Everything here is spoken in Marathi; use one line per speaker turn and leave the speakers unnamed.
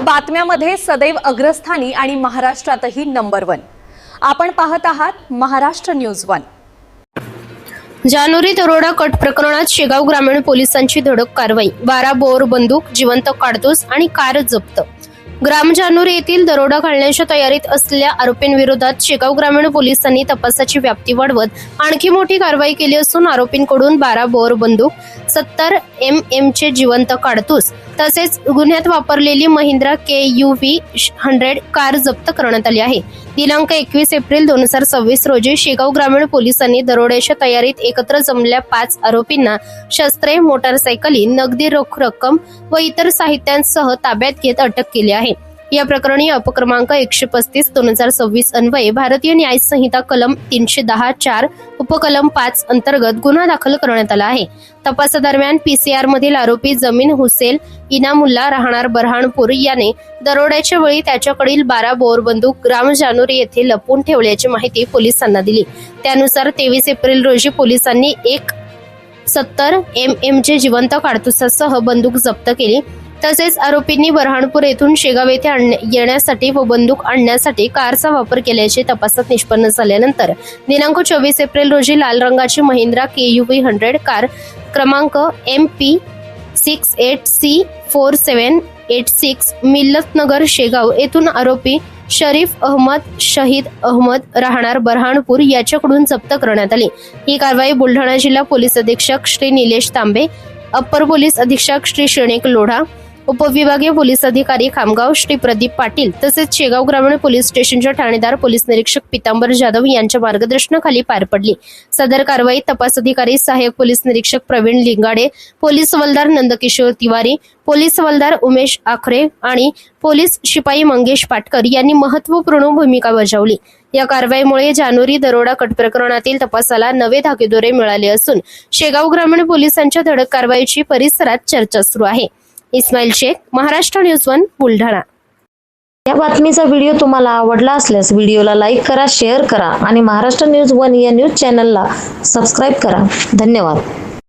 बातम्यामध्ये सदैव अग्रस्थानी आणि महाराष्ट्रातही नंबर 1। आपण पाहत आहात महाराष्ट्र न्यूज 1।
जानोरी दरोडा कट प्रकरणात शेगाव ग्रामीण पोलिसांची धडक कारवाई। 12 बोर बंदूक, जिवंत काडतूस आणि कार जप्त। ग्राम जानोरी येथील दरोडा घालण्याच्या तयारीत असलेल्या आरोपींविरोधात शेगाव ग्रामीण पोलिसांनी तपासाची व्याप्ती वाढवत आणखी मोठी कारवाई केली असून आरोपींकडून 12 बोर बंदूक, 70 mm चे जिवंत काडतूस तसेच गुन्ह्यात वापरलेली महिंद्रा KUV 100 कार जप्त करण्यात आली आहे। दिनांक 21 एप्रिल 2026 रोजी शेगाव ग्रामीण पोलिसांनी दरोड्याच्या तयारीत एकत्र जमलेल्या 5 आरोपींना शस्त्रे, मोटारसायकली, नगदी रोख रक्कम व इतर साहित्यांसह ताब्यात घेत अटक केली आहे। या प्रकरणी अपक्रमांक 135/2026 अन्वये भारतीय न्याय संहिता कलम 310(4) उपकलम 5 अंतर्गत गुन्हा दाखल करण्यात आला आहे। तपासादरम्यान PCR मधील आरोपी जमीन हुसेल इनामुल्ला राहणार बरहाणपूर याने दरोड्याच्या वेळी त्याच्याकडील 12 बोर बंदूक ग्राम जानोरी येथे लपवून ठेवल्याची माहिती पोलिसांना दिली। त्यानुसार 23 एप्रिल रोजी पोलिसांनी एक 70 mm चे जिवंत काडतुसासह बंदूक जप्त केली। तसेच आरोपींनी बरहाणपूर येथून शेगाव येथे येण्यासाठी व बंदूक आणण्यासाठी कारचा वापर केल्याचे तपासात निष्पन्न झाल्यानंतर दिनांक 24 एप्रिल रोजी लाल रंगाची महिंद्रा KUV 100 कार क्रमांक MP68C4786 मिल्लतनगर शेगाव येथून आरोपी शरीफ अहमद शहीद अहमद राहणार बरहाणपूर याच्याकडून जप्त करण्यात आली। ही कारवाई बुलढाणा जिल्हा पोलीस अधीक्षक श्री निलेश तांबे, अप्पर पोलीस अधीक्षक श्री श्रेणिक लोढा, उपविभागीय पोलीस अधिकारी खामगाव श्री प्रदीप पाटील तसेच शेगाव ग्रामीण पोलीस स्टेशनचे ठाणेदार पोलीस निरीक्षक पितांबर जाधव यांच्या मार्गदर्शनाखाली पार पडली। सदर कारवाईत तपास अधिकारी सहाय्यक पोलीस निरीक्षक प्रवीण लिंगाडे, पोलीस हवालदार नंदकिशोर तिवारी, पोलीस हवालदार उमेश आखरे आणि पोलीस शिपाई मंगेश पाटकर यांनी महत्त्वपूर्ण भूमिका बजावली। या कारवाईमुळे जानोरी दरोडा कट प्रकरणातील तपासाला नवे धागेदोरे मिळाले असून शेगाव ग्रामीण पोलिसांच्या धडक कारवाईची परिसरात चर्चा सुरू आहे। इस्माईल शेख, महाराष्ट्र न्यूज 1, बुलढाणा।
या बातमीचा व्हिडिओ तुम्हाला आवडला असल्यास व्हिडिओला लाईक करा, शेअर करा आणि महाराष्ट्र न्यूज 1 या न्यूज चॅनलला सबस्क्राईब करा। धन्यवाद।